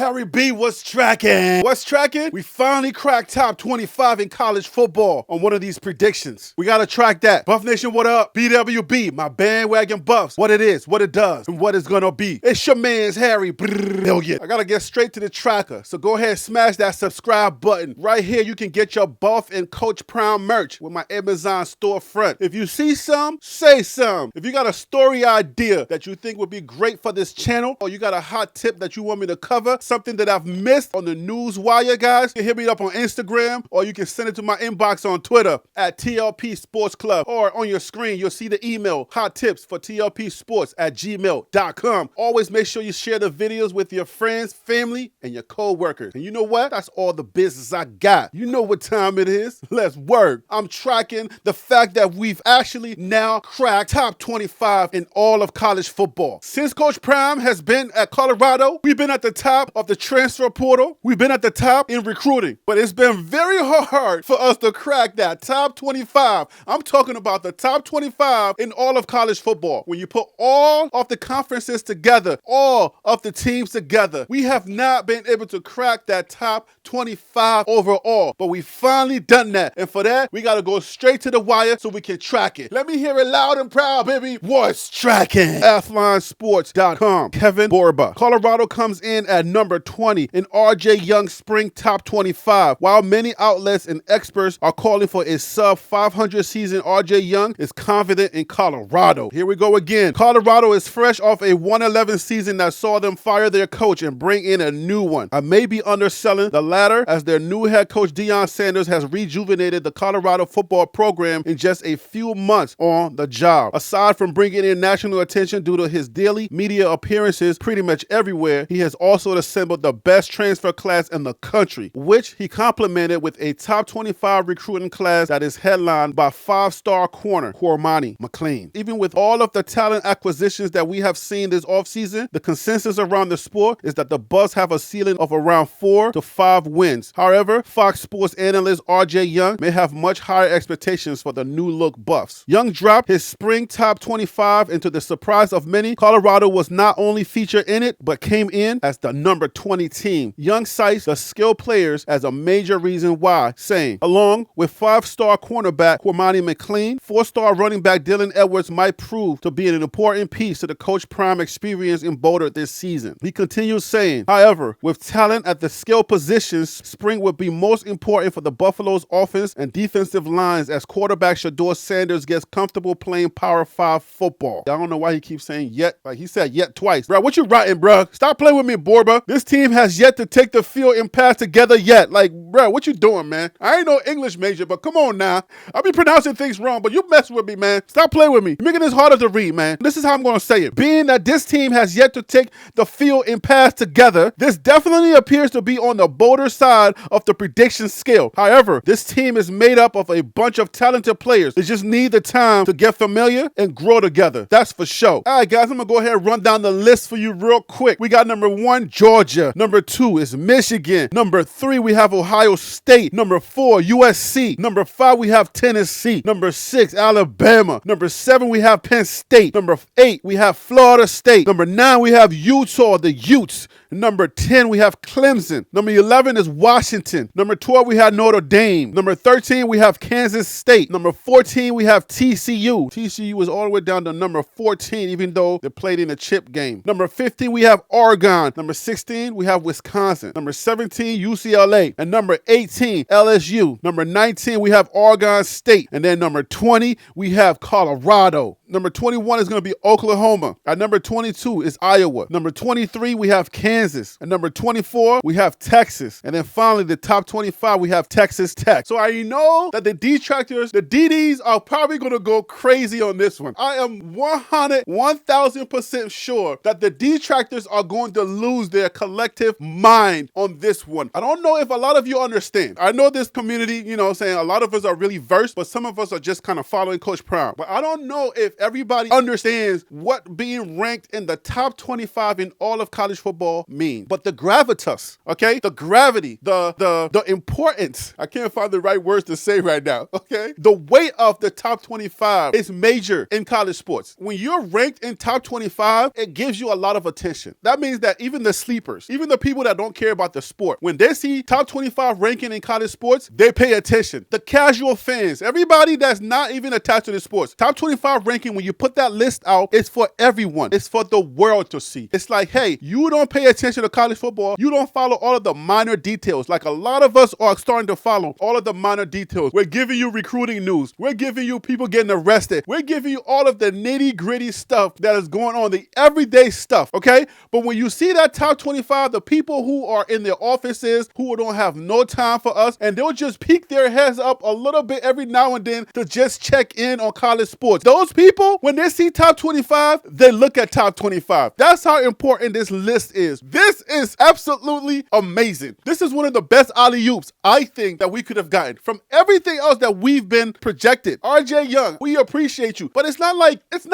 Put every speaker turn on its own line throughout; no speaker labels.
Harry B, what's tracking? What's tracking? We finally cracked top 25 in college football on one of these predictions. We gotta track that. Buff Nation, what up? BWB, my bandwagon buffs. What it is, what it does, and what it's gonna be. It's your man's Harry Brilliant. I gotta get straight to the tracker, so go ahead and smash that subscribe button. Right here, you can get your Buff and Coach Prime merch with my Amazon storefront. If you see some, say some. If you got a story idea that you think would be great for this channel, or you got a hot tip that you want me to cover, something that I've missed on the news wire, guys, you can hit me up on Instagram, or you can send it to my inbox on Twitter at TLP Sports Club, or on your screen, you'll see the email, hot tips for tlpsports@gmail.com. Always make sure you share the videos with your friends, family, and your co-workers. And you know what? That's all the business I got. You know what time it is. Let's work. I'm tracking the fact that we've actually now cracked top 25 in all of college football. Since Coach Prime has been at Colorado, we've been at the top of the transfer portal. We've been at the top in recruiting. But it's been very hard for us to crack that top 25. I'm talking about the top 25 in all of college football. When you put all of the conferences together, all of the teams together, we have not been able to crack that top 25 overall. But we finally done that. And for that, we got to go straight to the wire so we can track it. Let me hear it loud and proud, baby. What's tracking? AthlineSports.com. Kevin Borba. Colorado comes in at number 20 in RJ Young Spring Top 25. While many outlets and experts are calling for a sub 500 season, RJ Young is confident in Colorado. Here we go again. Colorado is fresh off a 111 season that saw them fire their coach and bring in a new one. I may be underselling the latter, as their new head coach Deion Sanders has rejuvenated the Colorado football program in just a few months on the job. Aside from bringing in national attention due to his daily media appearances pretty much everywhere, he has also assembled the best transfer class in the country, which he complemented with a top 25 recruiting class that is headlined by five-star corner Cormani McLean. Even with all of the talent acquisitions that we have seen this offseason, the consensus around the sport is that the Buffs have a ceiling of around 4 to 5 wins. However, Fox Sports analyst RJ Young may have much higher expectations for the new look Buffs. Young dropped his spring top 25, and to the surprise of many, Colorado was not only featured in it, but came in as the number 20 team. Young cites the skilled players as a major reason why, saying, along with five-star cornerback Cormani McLean, four-star running back Dylan Edwards might prove to be an important piece to the Coach Prime experience in Boulder this season. He continues saying, however, with talent at the skill positions, spring would be most important for the Buffalo's offense and defensive lines as quarterback Shedeur Sanders gets comfortable playing Power 5 football. I don't know why he keeps saying yet. Like he said yet twice. Bro, what you writing, bro? Stop playing with me, Borba. This team has yet to take the field and pass together yet. Like, bro, what you doing, man? I ain't no English major, but come on now. I be pronouncing things wrong, but you mess with me, man. Stop playing with me. You're making this harder to read, man. This is how I'm going to say it. Being that this team has yet to take the field and pass together, this definitely appears to be on the bolder side of the prediction scale. However, this team is made up of a bunch of talented players. They just need the time to get familiar and grow together. That's for sure. All right, guys, I'm going to go ahead and run down the list for you real quick. We got number 1, Georgia. Number 2 is Michigan. Number 3, we have Ohio State. Number 4, USC. Number 5, we have Tennessee. Number 6, Alabama. Number 7, we have Penn State. Number 8, we have Florida State. Number 9, we have Utah, the Utes. Number 10, we have Clemson. Number 11 is Washington. Number 12, we have Notre Dame. Number 13, we have Kansas State. Number 14, we have TCU. TCU is all the way down to number 14, even though they played in a chip game. Number 15, we have Oregon. Number 16, we have Wisconsin. Number 17, UCLA. And number 18, LSU. Number 19, we have Oregon State. And then number 20, we have Colorado. Number 21 is going to be Oklahoma. At number 22 is Iowa. Number 23, we have Kansas. At number 24, we have Texas. And then finally, the top 25, we have Texas Tech. So I know that the detractors, the DDs, are probably going to go crazy on this one. I am 1,000% sure that the detractors are going to lose their collective mind on this one. I don't know if a lot of you understand. I know this community, you know, saying a lot of us are really versed, but some of us are just kind of following Coach Prime. But I don't know if everybody understands what being ranked in the top 25 in all of college football means. But the gravitas, okay? The gravity, the importance, I can't find the right words to say right now, okay? The weight of the top 25 is major in college sports. When you're ranked in top 25, it gives you a lot of attention. That means that even the sleepers, even the people that don't care about the sport, when they see top 25 ranking in college sports, they pay attention. The casual fans, everybody that's not even attached to the sports, top 25 ranking, when you put that list out, it's for everyone. It's for the world to see. It's like, hey, you don't pay attention to college football. You don't follow all of the minor details. Like a lot of us are starting to follow all of the minor details. We're giving you recruiting news. We're giving you people getting arrested. We're giving you all of the nitty gritty stuff that is going on, the everyday stuff, okay? But when you see that top 25, the people who are in their offices, who don't have no time for us, and they'll just peek their heads up a little bit every now and then to just check in on college sports. Those people, when they see top 25, they look at top 25. That's how important this list is. This is absolutely amazing. This is one of the best alley-oops I think that we could have gotten from everything else that we've been projected. RJ Young, we appreciate you, but it's not like it's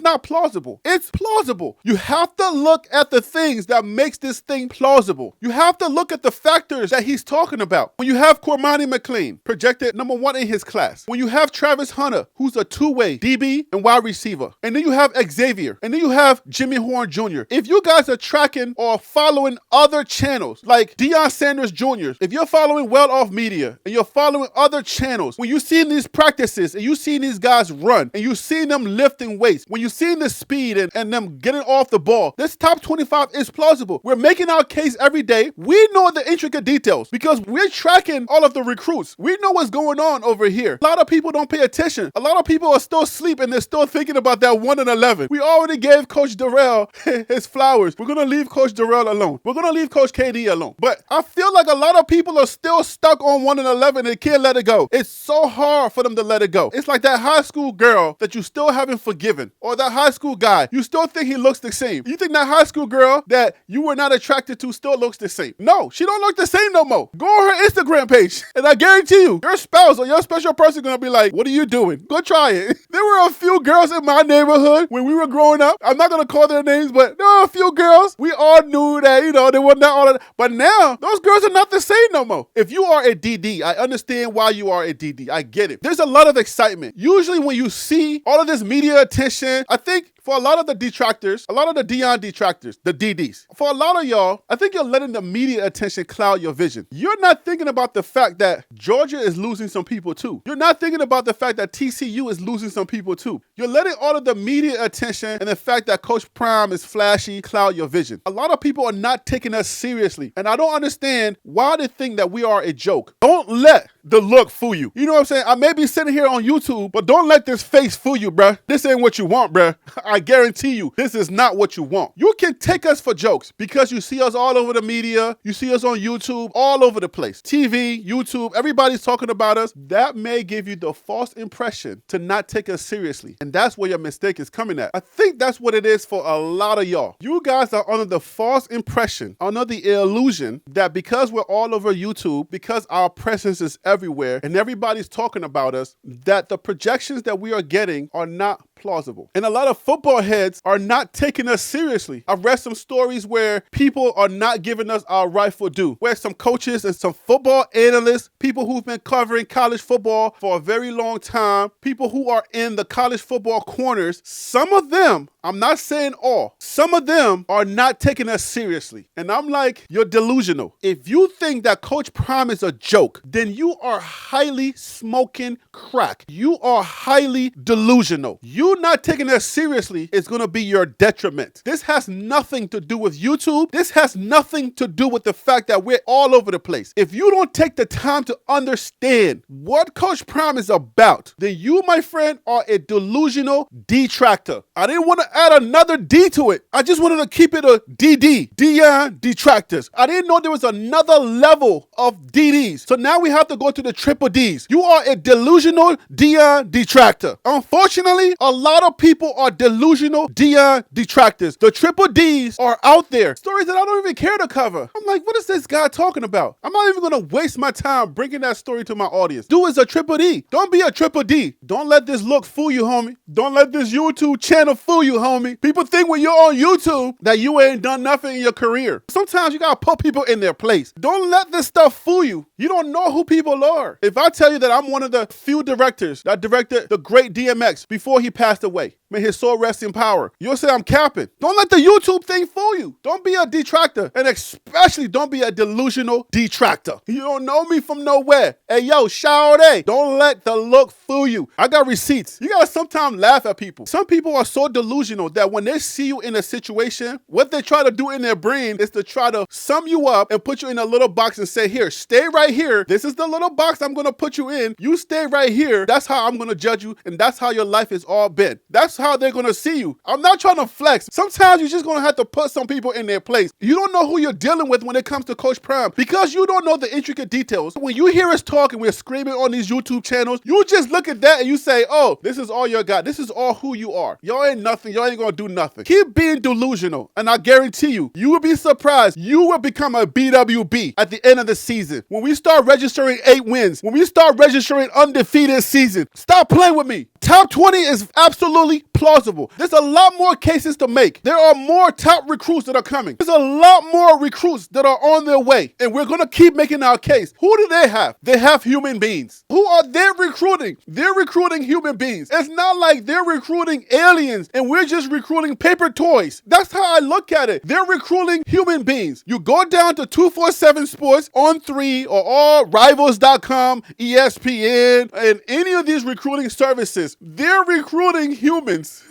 not plausible. It's plausible. You have to look at the things that makes this thing plausible. You have to look at the factors that he's talking about. When you have Cormani McLean, projected number 1 in his class. When you have Travis Hunter, who's a two-way DB and wide receiver. And then you have Xavier. And then you have Jimmy Horn Jr. If you guys are tracking or following other channels like Deion Sanders Jr., if you're following Well Off Media and you're following other channels, when you see these practices and you see these guys run and you see them lifting weights, when you see the speed and them getting off the ball, this top 25 is plausible. We're making our case every day. We know the intricate details because we're tracking all of the recruits. We know what's going on over here. A lot of people don't pay attention. A lot of people are still asleep and they're still thinking about that 1 and 11. We already gave Coach Darrell his flowers. We're going to leave Coach Darrell alone. We're going to leave Coach KD alone. But I feel like a lot of people are still stuck on 1 and 11 and they can't let it go. It's so hard for them to let it go. It's like that high school girl that you still haven't forgiven, or that high school guy. You still think he looks the same. You think that high school girl that you were not attracted to still looks the same. No, she don't look the same no more. Go on her Instagram page and I guarantee you, your spouse or your special person gonna be like, what are you doing? Go try it. There were a few girls in my neighborhood when we were growing up. I'm not gonna call their names, but there were a few girls. We all knew that, they were not all of that. But now, those girls are not the same no more. If you are a DD, I understand why you are a DD. I get it. There's a lot of excitement. Usually when you see all of this media attention, I think for a lot of the detractors, a lot of the Deion detractors, the DDs, for a lot of y'all, I think you're letting the media attention cloud your vision. You're not thinking about the fact that Georgia is losing some people too. You're not thinking about the fact that TCU is losing some people too. You're letting all of the media attention and the fact that Coach Prime is flashy cloud your vision. A lot of people are not taking us seriously, and I don't understand why they think that we are a joke. Don't let the look fool you. You know what I'm saying? I may be sitting here on YouTube, but don't let this face fool you, bruh. This ain't what you want, bruh. I guarantee you, this is not what you want. You can take us for jokes because you see us all over the media. You see us on YouTube, all over the place. TV, YouTube, everybody's talking about us. That may give you the false impression to not take us seriously. And that's where your mistake is coming at. I think that's what it is for a lot of y'all. You guys are under the false impression, under the illusion that because we're all over YouTube, because our presence is everywhere and everybody's talking about us, that the projections that we are getting are not plausible. And a lot of football heads are not taking us seriously. I've read some stories where people are not giving us our rightful due, where some coaches and some football analysts, people who've been covering college football for a very long time, people who are in the college football corners, some of them, I'm not saying all, some of them are not taking us seriously. And I'm like, you're delusional. If you think that Coach Prime is a joke, then you are highly smoking crack. You are highly delusional. You not taking us seriously is going to be your detriment. This has nothing to do with YouTube. This has nothing to do with the fact that we're all over the place. If you don't take the time to understand what Coach Prime is about, then you, my friend, are a delusional detractor. I didn't want to add another D to it. I just wanted to keep it a DD, Deion detractors. I didn't know there was another level of DDs. So now we have to go to the triple Ds. You are a delusional Deion detractor. Unfortunately, a lot of people are delusional Deion detractors. The triple D's are out there. Stories that I don't even care to cover. I'm like, what is this guy talking about? I'm not even going to waste my time bringing that story to my audience. Do is a triple D. Don't be a triple D. Don't let this look fool you, homie. Don't let this YouTube channel fool you, homie. People think when you're on YouTube that you ain't done nothing in your career. Sometimes you got to put people in their place. Don't let this stuff fool you. You don't know who people are. If I tell you that I'm one of the few directors that directed the great DMX before he passed away, may his soul rest in power, you'll say I'm capping. Don't let the YouTube thing fool you. Don't be a detractor, and especially don't be a delusional detractor. You don't know me from nowhere. Hey, yo, Sade, don't let the look fool you. I got receipts. You gotta sometimes laugh at people. Some people are so delusional that when they see you in a situation, what they try to do in their brain is to try to sum you up and put you in a little box and say, here, stay right here. This is the little box I'm gonna put you in. You stay right here. That's how I'm gonna judge you, and that's how your life has all been. That's how they're gonna see you. I'm not trying to flex. Sometimes you're just gonna have to put some people in their place. You don't know who you're dealing with when it comes to Coach Prime because you don't know the intricate details. When you hear us talk and we're screaming on these YouTube channels, you just look at that and you say, oh, this is all you got. This is all who you are. Y'all ain't nothing. Y'all ain't gonna do nothing. Keep being delusional, and I guarantee you will be surprised. You will become a BWB at the end of the season. When we start registering 8 wins, when we start registering undefeated season, stop playing with me. Top 20 is absolutely plausible. There's a lot more cases to make. There are more top recruits that are coming. There's a lot more recruits that are on their way, and we're going to keep making our case. Who do they have? They have human beings. Who are they recruiting? They're recruiting human beings. It's not like they're recruiting aliens and we're just recruiting paper toys. That's how I look at it. They're recruiting human beings. You go down to 247 Sports, On 3, or all Rivals.com, ESPN, and any of these recruiting services. They're recruiting humans.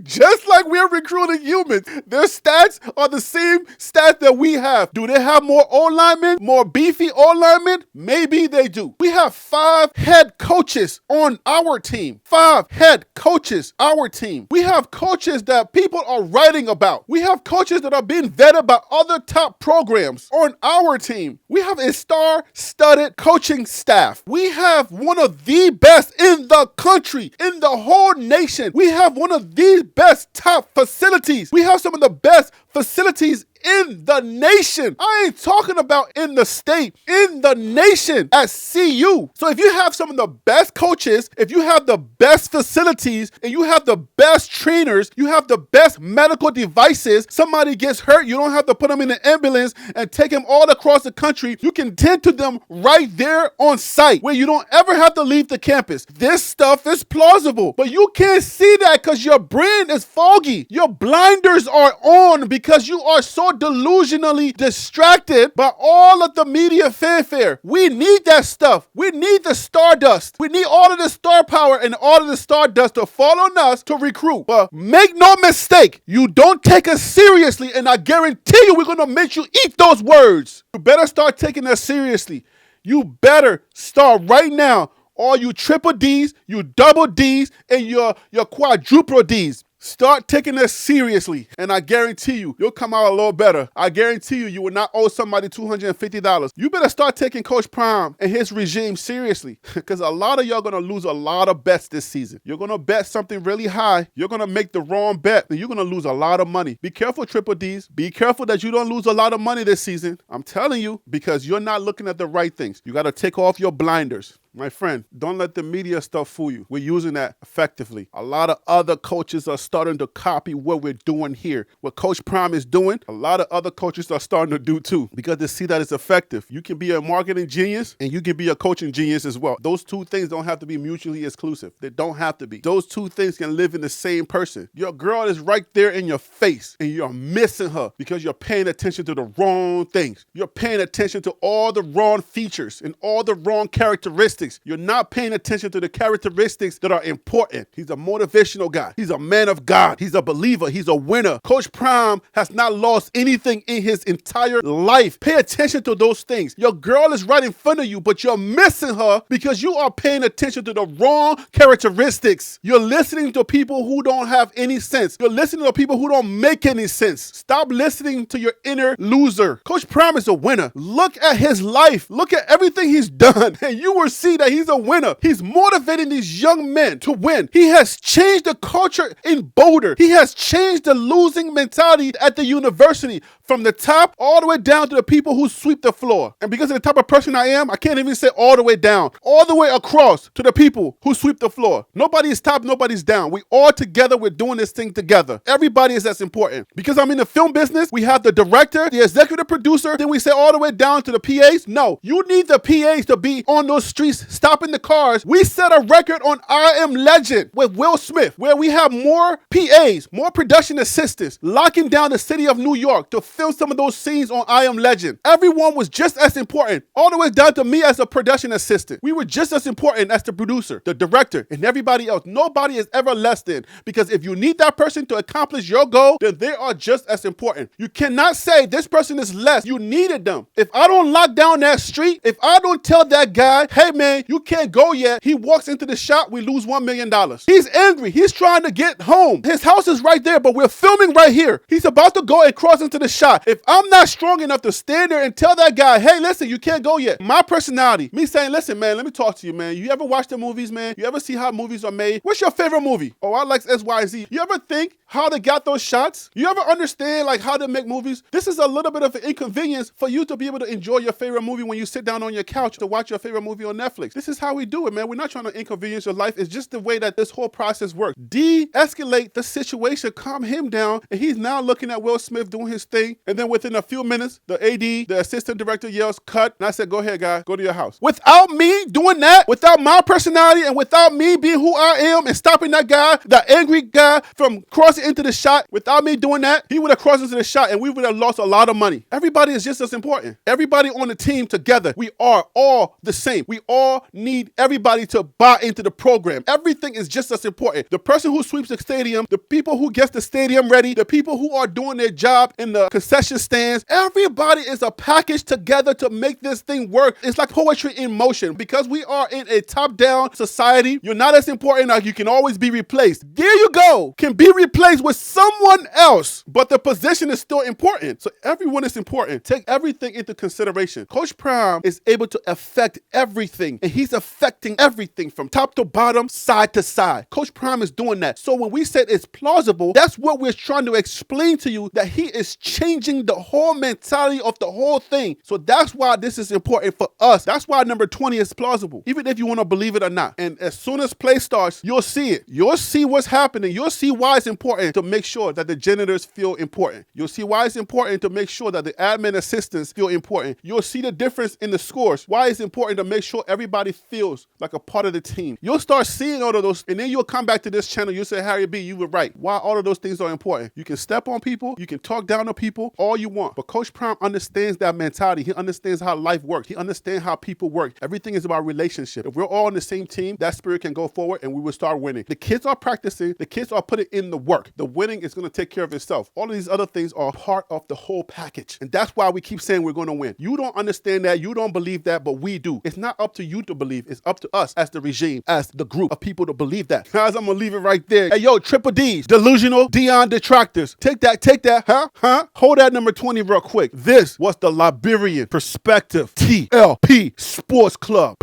Just like we're recruiting humans. Their stats are the same stats that we have. Do they have more O-linemen, more beefy O-linemen? Maybe they do. We have 5 head coaches on our team. 5 head coaches, our team. We have coaches that people are writing about. We have coaches that are being vetted by other top programs on our team. We have a star-studded coaching staff. We have one of the best in the country, in the whole nation. We have one of the best top facilities. We have some of the best facilities in the nation. I ain't talking about in the state, in the nation at CU. So if you have some of the best coaches, if you have the best facilities, and you have the best trainers, you have the best medical devices, somebody gets hurt, you don't have to put them in an ambulance and take them all across the country. You can tend to them right there on site where you don't ever have to leave the campus. This stuff is plausible, but you can't see that because your brain is foggy. Your blinders are on because you are so delusionally distracted by all of the media fanfare. We need that stuff. We need the stardust. We need all of the star power and all of the stardust to fall on us to recruit. But make no mistake, you don't take us seriously, and I guarantee you we're going to make you eat those words. You better start taking us seriously. You better start right now. All you triple D's, you double D's, and your quadruple D's. Start taking this seriously, and I guarantee you'll come out a little better. I guarantee you will not owe somebody $250. You better start taking Coach Prime and his regime seriously, because a lot of y'all going to lose a lot of bets this season. You're going to bet something really high. You're going to make the wrong bet, and you're going to lose a lot of money. Be careful, Triple D's. Be careful that you don't lose a lot of money this season. I'm telling you, because you're not looking at the right things. You got to take off your blinders. My friend, don't let the media stuff fool you. We're using that effectively. A lot of other coaches are starting to copy what we're doing here. What Coach Prime is doing, a lot of other coaches are starting to do too, because they see that it's effective. You can be a marketing genius and you can be a coaching genius as well. Those two things don't have to be mutually exclusive. They don't have to be. Those two things can live in the same person. Your girl is right there in your face and you're missing her because you're paying attention to the wrong things. You're paying attention to all the wrong features and all the wrong characteristics. You're not paying attention to the characteristics that are important. He's a motivational guy. He's a man of God. He's a believer. He's a winner. Coach Prime has not lost anything in his entire life. Pay attention to those things. Your girl is right in front of you, but you're missing her because you are paying attention to the wrong characteristics. You're listening to people who don't have any sense. You're listening to people who don't make any sense. Stop listening to your inner loser. Coach Prime is a winner. Look at his life. Look at everything he's done, and you will see see that he's a winner. He's motivating these young men to win. He has changed the culture in Boulder. He has changed the losing mentality at the university from the top all the way down to the people who sweep the floor. And because of the type of person I am, I can't even say all the way down, all the way across to the people who sweep the floor. Nobody's top, nobody's down. We all together, we're doing this thing together. Everybody is as important. Because I'm in the film business, we have the director, the executive producer, then we say all the way down to the PAs. No, you need the PAs to be on those streets, stopping the cars. We set a record on I Am Legend with Will Smith, where we have more PAs, more production assistants, locking down the city of New York to film some of those scenes on I Am Legend. Everyone was just as important, all the way down to me as a production assistant. We were just as important as the producer, the director, and everybody else. Nobody is ever less than, because if you need that person to accomplish your goal, then they are just as important. You cannot say this person is less. You needed them. If I don't lock down that street, if I don't tell that guy, hey man, you can't go yet, he walks into the shop, we lose $1 million. He's angry. He's trying to get home. His house is right there, but we're filming right here. He's about to go and cross into the shop. If I'm not strong enough to stand there and tell that guy, hey, listen, you can't go yet. My personality, me saying, listen, man, let me talk to you, man. You ever watch the movies, man? You ever see how movies are made? What's your favorite movie? Oh, I like XYZ. You ever think how they got those shots? You ever understand like how they make movies? This is a little bit of an inconvenience for you to be able to enjoy your favorite movie when you sit down on your couch to watch your favorite movie on Netflix. This is how we do it, man. We're not trying to inconvenience your life. It's just the way that this whole process works. De-escalate the situation, calm him down, and he's now looking at Will Smith doing his thing. And then within a few minutes, the AD, the assistant director yells, cut. And I said, go ahead, guy, go to your house. Without me doing that, without my personality, and without me being who I am and stopping that guy, that angry guy from crossing into the shot, without me doing that, he would have crossed into the shot and we would have lost a lot of money. Everybody is just as important. Everybody on the team together, we are all the same. We all need everybody to buy into the program. Everything is just as important. The person who sweeps the stadium, the people who gets the stadium ready, the people who are doing their job in the concession stands, everybody is a package together to make this thing work. It's like poetry in motion. Because we are in a top-down society, you're not as important, like you can always be replaced. There you go. Can be replaced with someone else, but the position is still important. So everyone is important. Take everything into consideration. Coach Prime is able to affect everything, and he's affecting everything from top to bottom, side to side. Coach Prime is doing that. So when we said it's plausible, that's what we're trying to explain to you, that he is changing the whole mentality of the whole thing. So that's why this is important for us. That's why number 20 is plausible, even if you want to believe it or not. And as soon as play starts, you'll see it. You'll see what's happening. You'll see why it's important to make sure that the janitors feel important. You'll see why it's important to make sure that the admin assistants feel important. You'll see the difference in the scores. Why it's important to make sure everybody feels like a part of the team. You'll start seeing all of those, and then you'll come back to this channel. You'll say, Harry B, you were right. Why all of those things are important. You can step on people. You can talk down to people all you want. But Coach Prime understands that mentality. He understands how life works. He understands how people work. Everything is about relationship. If we're all on the same team, that spirit can go forward and we will start winning. The kids are practicing. The kids are putting in the work. The winning is going to take care of itself. All of these other things are part of the whole package. And that's why we keep saying we're going to win. You don't understand that. You don't believe that, but we do. It's not up to you to believe. It's up to us as the regime, as the group of people to believe that. Guys, I'm going to leave it right there. Hey, yo, Triple D's, delusional Deion detractors. Take that, huh? Hold that number 20 real quick. This was the Liberian Perspective TLP Sports Club.